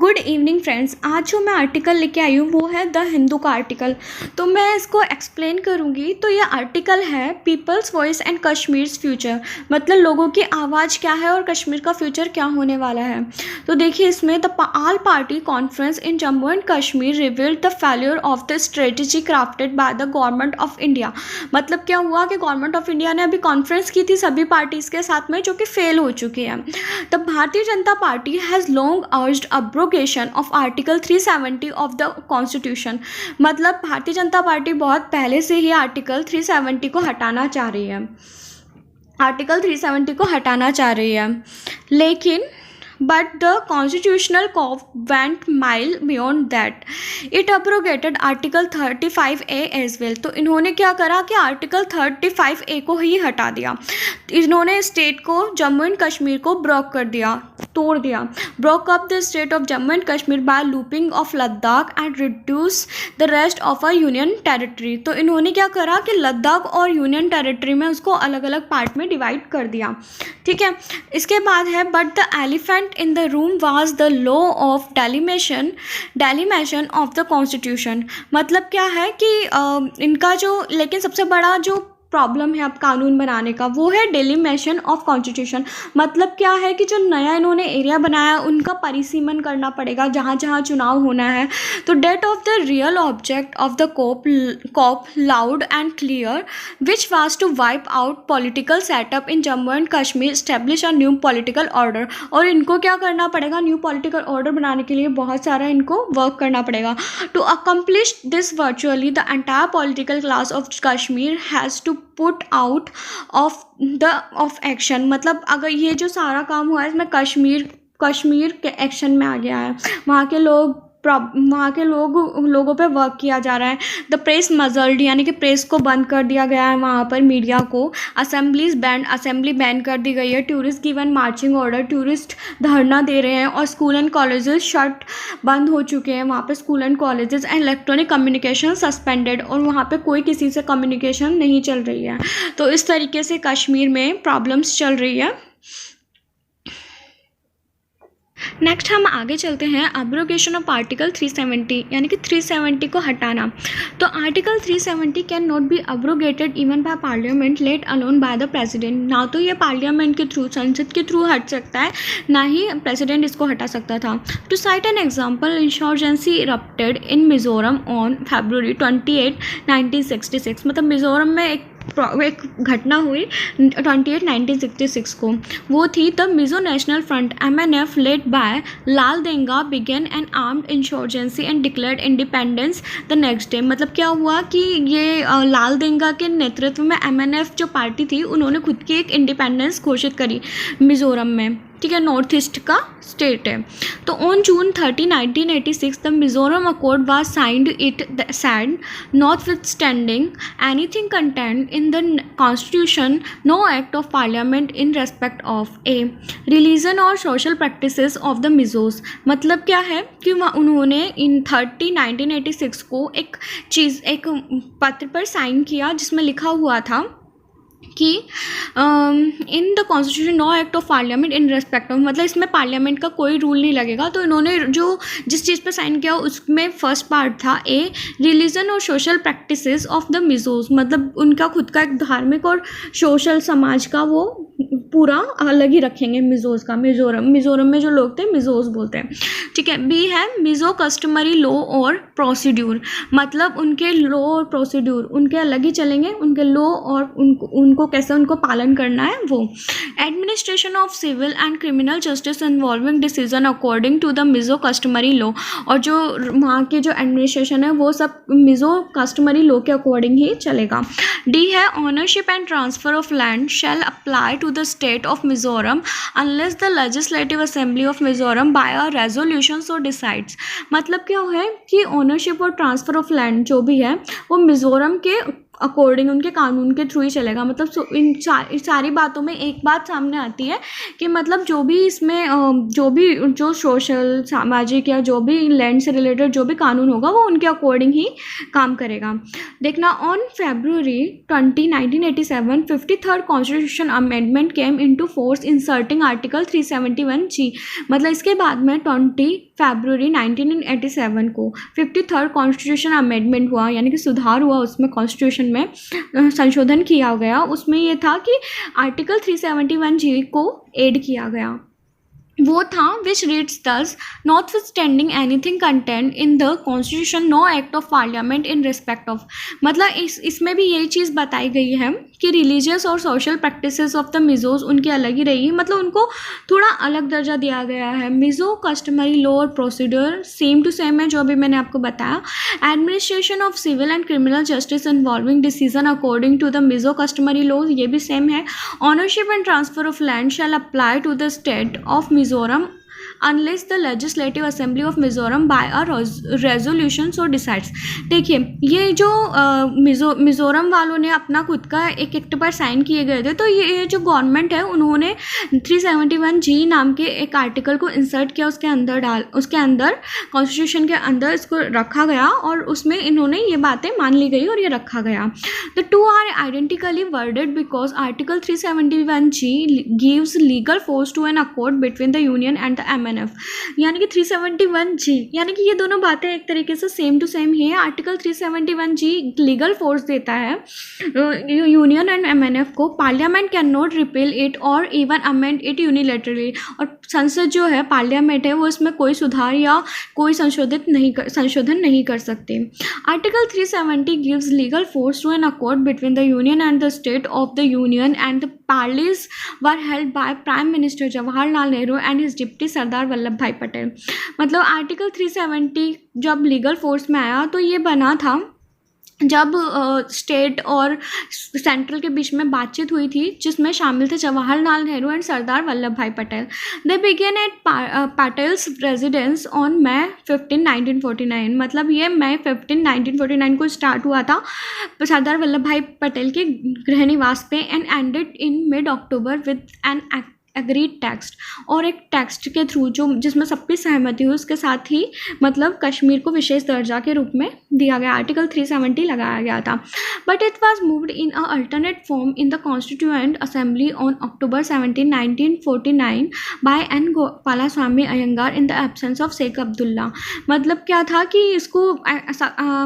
Good evening friends. आज जो मैं आर्टिकल लेके आई हूँ वो है द हिंदू का आर्टिकल। तो मैं इसको एक्सप्लेन करूँगी। तो ये आर्टिकल है people's voice and Kashmir's future, मतलब लोगों की आवाज़ क्या है और कश्मीर का फ्यूचर क्या होने वाला है। तो देखिए, इसमें the all party conference in Jammu and Kashmir revealed the failure of the strategy crafted by the government of India. मतलब क्या हुआ कि गवर्नमेंट ऑफ इंडिया ने अभी कॉन्फ्रेंस की थी सभी पार्टीज़ के साथ में, जो कि फेल हो चुकी है। The Bharatiya Janata party has long urged abrogation of article 370 of the constitution. मतलब भारतीय जनता पार्टी बहुत पहले से ही आर्टिकल 370 को हटाना चाह रही है, आर्टिकल 370 को हटाना चाह रही है। लेकिन but the constitutional court went mile beyond that. It abrogated article 35A as well. तो इन्होंने क्या करा कि आर्टिकल 35A को ही हटा दिया। इन्होंने स्टेट को, जम्मू एंड कश्मीर को ब्रोक कर दिया, तोड़ दिया। Broke up the state of Jammu and Kashmir by looping off Ladakh and reduce the rest of a union territory. तो इन्होंने क्या करा कि लद्दाख और यूनियन टेरिटरी में उसको अलग अलग पार्ट में डिवाइड कर दिया। ठीक है, इसके बाद है but the elephant in the room was the law of delimation of the constitution। मतलब क्या है कि इनका जो, लेकिन सबसे बड़ा जो प्रॉब्लम है अब कानून बनाने का, वो है डेलिमेशन ऑफ कॉन्स्टिट्यूशन। मतलब क्या है कि जो नया इन्होंने एरिया बनाया उनका परिसीमन करना पड़ेगा जहाँ जहाँ चुनाव होना है। तो date of the real object of the cop loud and clear which was to wipe out political setup in Jammu and Kashmir, establish a new political order. और इनको क्या करना पड़ेगा, न्यू पॉलिटिकल ऑर्डर बनाने के लिए बहुत सारा इनको वर्क करना पड़ेगा। To accomplish this virtually the entire political class of Kashmir has to put out of action. मतलब अगर ये जो सारा काम हुआ है इसमें कश्मीर के एक्शन में आ गया है। वहाँ के लोगों पे वर्क किया जा रहा है। द प्रेस मजल्ड, यानी कि प्रेस को बंद कर दिया गया है वहाँ पर, मीडिया को। असेंबली बैन कर दी गई है। Tourist given marching order, tourist धरना दे रहे हैं। और स्कूल एंड कॉलेजेस शट, बंद हो चुके हैं वहाँ पे school and colleges. And electronic communication suspended, और वहाँ पे कोई किसी से कम्युनिकेशन नहीं चल रही है। तो इस तरीके से कश्मीर में प्रॉब्लम्स चल रही है। नेक्स्ट हम आगे चलते हैं, अब्रोगेशन ऑफ आर्टिकल 370, यानी कि 370 को हटाना। तो article 370 can not be अब्रोगेटेड even by parliament, let alone by the president. ना तो ये पार्लियामेंट के थ्रू, संसद के थ्रू हट सकता है, ना ही प्रेसिडेंट इसको हटा सकता था। To cite an example, insurgency erupted in Mizoram on February 28, 1966। मतलब मिजोरम में एक घटना हुई 28 1966 को। वो थी the Mizo National Front MNF led by Lal Denga began an armed insurgency and declared independence the next day. मतलब क्या हुआ कि ये लाल देंगा के नेतृत्व में MNF जो पार्टी थी, उन्होंने खुद की एक इंडिपेंडेंस घोषित करी मिजोरम में। ठीक है, नॉर्थ ईस्ट का स्टेट है। तो on June 30, 1986 the Mizoram accord was signed. It said notwithstanding anything content in the constitution, no act of parliament in respect of a religion or social practices of the Mizos. मतलब क्या है कि उन्होंने इन 1986 को एक पत्र पर साइन किया जिसमें लिखा हुआ था कि in the constitution no act of parliament in respect of, मतलब इसमें पार्लियामेंट का कोई रूल नहीं लगेगा। तो इन्होंने जिस चीज़ पर साइन किया उसमें फर्स्ट पार्ट था ए religion or social practices of the Mizos. मतलब उनका खुद का एक धार्मिक और सोशल समाज का वो पूरा अलग ही रखेंगे मिजोस का। मिजोरम में जो लोग थे मिजोस बोलते हैं। ठीक है, बी है मिजो कस्टमरी लॉ और प्रोसीड्यूर। मतलब उनके लॉ और प्रोसीड्यूर उनके अलग ही चलेंगे, उनके लॉ और उनको कैसे उनको पालन करना है वो। Administration of civil and criminal justice involving decision according to the Mizo customary law. और जो वहाँ के जो एडमिनिस्ट्रेशन है वो सब मिजो कस्टमरी लॉ के अकॉर्डिंग ही चलेगा। डी है ownership and transfer of land shall apply to the state of Mizoram unless the legislative assembly of Mizoram by a resolution so decides. मतलब क्या है कि ओनरशिप और ट्रांसफ़र ऑफ लैंड जो भी है वो मिजोरम के अकॉर्डिंग, उनके कानून के थ्रू ही चलेगा। मतलब इन सारी बातों में एक बात सामने आती है कि मतलब जो भी इसमें जो सोशल, सामाजिक या जो भी लैंड से रिलेटेड जो भी कानून होगा वो उनके अकॉर्डिंग ही काम करेगा। देखना, on February 20, 1987 53rd constitution amendment came into force inserting article 371G। मतलब इसके बाद में 20 फरवरी 1987 को 53rd कॉन्स्टिट्यूशन अमेंडमेंट हुआ, यानी कि सुधार हुआ उसमें, कॉन्स्टिट्यूशन में संशोधन किया गया। उसमें ये था कि आर्टिकल 371G को ऐड किया गया। वो था which reads thus, notwithstanding anything content in the constitution no act of parliament in respect of. मतलब इसमें भी यही चीज़ बताई गई है कि रिलीजियस और सोशल प्रैक्टिसेस ऑफ द मिज़ोज उनकी अलग ही रहेगी। मतलब उनको थोड़ा अलग दर्जा दिया गया है। मिज़ो कस्टमरी लॉ और प्रोसीडर सेम टू सेम है जो अभी मैंने आपको बताया। Administration of civil and criminal justice involving decision according to the Mizo customary law, ये भी सेम है। Ownership and transfer of land shall apply to the state of Mizoram unless the legislative assembly of Mizoram by a resolution so decides। देखिए, ये जो मिज़ोरम वालों ने अपना खुद का एक एक्ट पर साइन किए गए थे, तो ये जो गवर्नमेंट है उन्होंने 371G नाम के एक आर्टिकल को इंसर्ट किया, उसके अंदर कॉन्स्टिट्यूशन के अंदर इसको रखा गया और उसमें इन्होंने ये बातें मान ली गई और ये रखा गया। The two are identically worded because article 371G gives legal force to an accord between the union and the MNF। यानी कि 371G, यानी कि ये दोनों बातें एक तरीके से सेम टू सेम ही है। आर्टिकल 371G लीगल फोर्स देता है यूनियन एंड MNF को। Parliament can not repeal it और इवन अमेंड इट यूनिलेटरली। और संसद जो है, पार्लियामेंट है, वो इसमें कोई सुधार या कोई संशोधन नहीं कर सकती। Article 370 gives legal force to an accord between the union and the state of the union and the parleys were held by Prime Minister Jawaharlal Nehru and his deputy Sardar Vallabhbhai Patel. मतलब article 370 जब legal force में आया तो ये बना था जब state और सेंट्रल के बीच में बातचीत हुई थी, जिसमें शामिल थे Jawaharlal Nehru and Sardar Vallabhbhai Patel. They began at Patel's residence on May 15, 1949। मतलब ये May 15, 1949 को स्टार्ट हुआ था सरदार वल्लभ भाई पटेल के गृह निवास पे and ended in mid October with N agreed text. और एक टेक्स्ट के थ्रू जो जिसमें सबकी सहमति हुई, उसके साथ ही मतलब कश्मीर को विशेष दर्जा के रूप में दिया गया, आर्टिकल 370 लगाया गया था। But it was moved in a alternate form in the constituent assembly on October 17, 1949 by N Gopalaswami Ayyangar in the absence of Sheikh Abdullah. मतलब क्या था कि इसको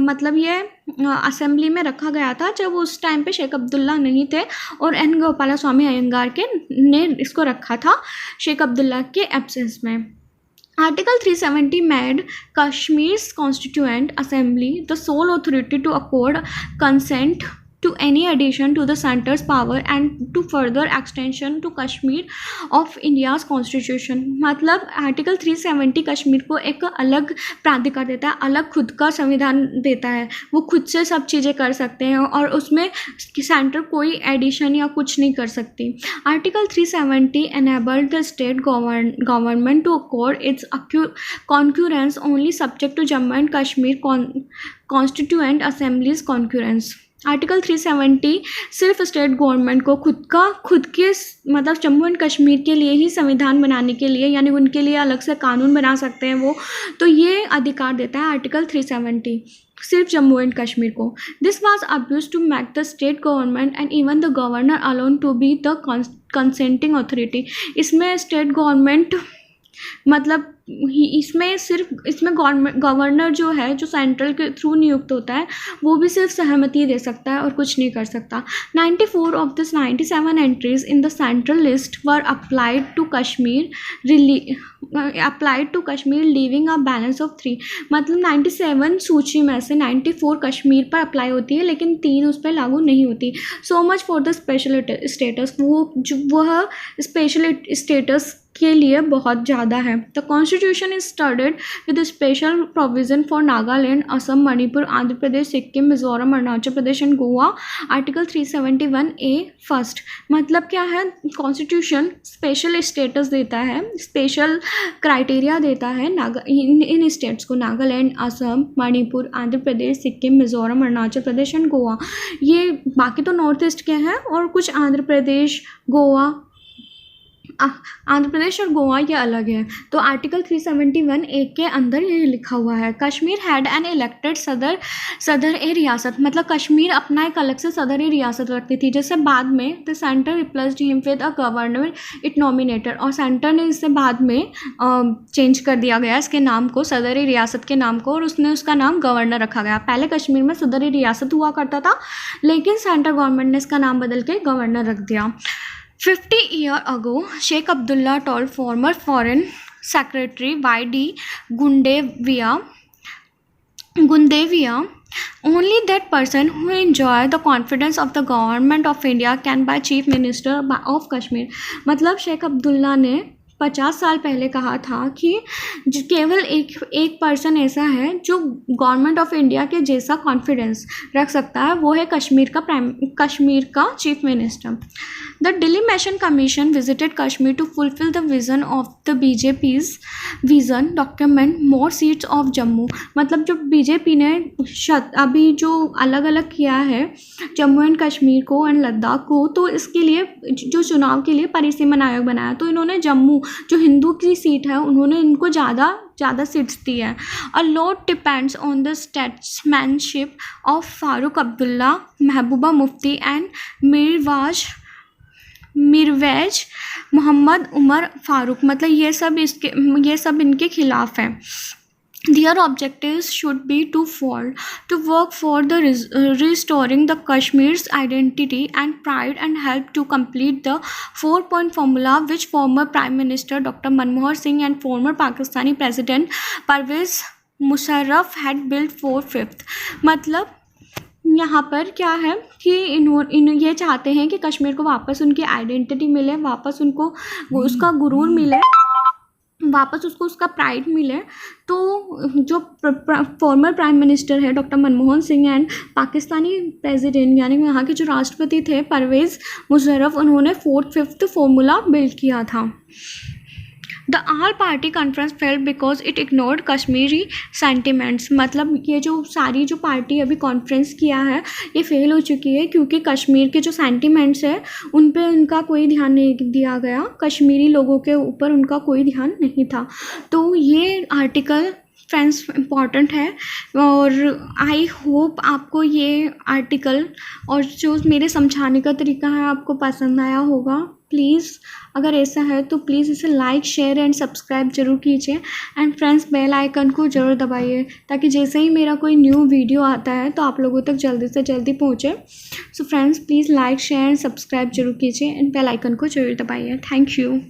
मतलब ये असेंबली में रखा गया था जब उस टाइम पे शेख अब्दुल्ला नहीं थे और एन गोपालास्वामी अयंगार ने इसको रखा था शेख अब्दुल्ला के एब्सेंस में। Article 370 made Kashmir's constituent assembly the sole authority to accord consent to any addition to the center's power and to further extension to Kashmir of India's constitution। मतलब आर्टिकल 370 कश्मीर को एक अलग प्राधिकार देता है, अलग खुद का संविधान देता है, वो खुद से सब चीज़ें कर सकते हैं और उसमें सेंटर कोई एडिशन या कुछ नहीं कर सकती। Article 370 enabled the state government to accord its concurrence only subject to Jammu and Kashmir Constituent Assembly's concurrence। Article 370 सिर्फ स्टेट गवर्नमेंट को खुद के मतलब जम्मू एंड कश्मीर के लिए ही संविधान बनाने के लिए, यानी उनके लिए अलग से कानून बना सकते हैं वो, तो ये अधिकार देता है आर्टिकल 370 सिर्फ जम्मू एंड कश्मीर को। This was abuse to make the state government and even the governor alone to be the consenting authority. इसमें स्टेट गवर्नमेंट मतलब इसमें गवर्नर जो है, जो सेंट्रल के थ्रू नियुक्त होता है, वो भी सिर्फ सहमति दे सकता है और कुछ नहीं कर सकता। 94 of this 97 entries in the central list were applied to Kashmir leaving a balance of 3। मतलब 97 सूची में से 94 कश्मीर पर अप्लाई होती है लेकिन 3 उस पर लागू नहीं होती। So much for the special status. वह स्पेशल स्टेटस के लिए बहुत ज़्यादा है। The constitution is studied with special provision for Nagaland, Assam, Manipur, Andhra Pradesh, Sikkim, Mizoram, Arunachal Pradesh and Goa. Article 371A first, मतलब क्या है, कॉन्स्टिट्यूशन स्पेशल स्टेटस देता है, स्पेशल क्राइटेरिया देता है इन स्टेट्स को, नागालैंड, असम, मणिपुर, आंध्र प्रदेश, सिक्किम, मिजोरम, अरुणाचल प्रदेश एंड गोवा। ये बाकी तो नॉर्थ ईस्ट के हैं और कुछ आंध्र प्रदेश, गोवा, आंध्र प्रदेश और गोवा ये अलग है। तो आर्टिकल 371A के अंदर ये लिखा हुआ है, कश्मीर हैड एन इलेक्टेड सदर ए रियासत, मतलब कश्मीर अपना एक अलग से सदर ए रियासत रखती थी, जैसे बाद में the centre replaced him with a governor it nominated, और सेंटर ने इससे बाद में चेंज कर दिया गया इसके नाम को, सदर ए रियासत के नाम को, और उसने उसका नाम गवर्नर रखा गया। पहले कश्मीर में सदर ए रियासत हुआ करता था, लेकिन सेंट्रल गवर्नमेंट ने इसका नाम बदल के गवर्नर रख दिया। 50 years ago, Sheikh Abdullah told former Foreign Secretary Y.D. Gundevia, only that person who enjoy the confidence of the government of India can be Chief Minister of Kashmir। मतलब शेख अब्दुल्ला ने 50 साल पहले कहा था कि केवल एक पर्सन ऐसा है जो गवर्नमेंट ऑफ इंडिया के जैसा कॉन्फिडेंस रख सकता है, वो है कश्मीर का chief minister. The delimitation commission visited Kashmir to fulfil the vision of the BJP's vision document more seats of Jammu. मतलब जो बीजेपी ने अभी जो अलग अलग किया है जम्मू एंड कश्मीर को एंड लद्दाख को, तो इसके लिए जो चुनाव के लिए परिसीमन आयोग बनाया, तो इन्होंने जम्मू जो हिंदू की सीट है उन्होंने इनको ज़्यादा सीट्स दी है। A lot depends on the statesmanship of Farooq Abdullah, Mehbooba Mufti and Mirwaiz Mohammad Umar Farooq, मतलब ये सब इनके खिलाफ हैं। Their objectives should be twofold: to work for the restoring the Kashmir's identity and pride, and help to complete the 4-point formula which former Prime Minister Dr. Manmohan Singh and former Pakistani President Pervez Musharraf had built for 5th। मतलब यहाँ पर क्या है कि ये चाहते हैं कि कश्मीर को वापस उनकी आइडेंटिटी मिले, वापस उनको उसका गुरूर मिले, वापस उसको उसका प्राइड मिले। तो जो फॉर्मर प्राइम मिनिस्टर है doctor Manmohan Singh and Pakistani president यानी यहाँ के जो राष्ट्रपति थे परवेज़ मुशर्रफ, उन्होंने 4th 5th फॉर्मूला बिल्ड किया था। The all party conference failed because it ignored Kashmiri sentiments. मतलब ये जो सारी जो पार्टी अभी कॉन्फ्रेंस किया है ये फेल हो चुकी है क्योंकि कश्मीर के जो सेंटिमेंट्स है उन पे उनका कोई ध्यान नहीं दिया गया, कश्मीरी लोगों के ऊपर उनका कोई ध्यान नहीं था। तो ये आर्टिकल फ्रेंड्स इम्पॉर्टेंट है और आई होप आपको ये आर्टिकल और जो मेरे समझाने का तरीका है आपको पसंद आया होगा। प्लीज़ अगर ऐसा है तो प्लीज़ इसे लाइक शेयर एंड सब्सक्राइब ज़रूर कीजिए एंड फ्रेंड्स बेल आइकन को ज़रूर दबाइए ताकि जैसे ही मेरा कोई न्यू वीडियो आता है तो आप लोगों तक जल्दी से जल्दी पहुँचे। So friends please like share and subscribe जरूर कीजिए एंड बेल आइकन को ज़रूर दबाइए। Thank you.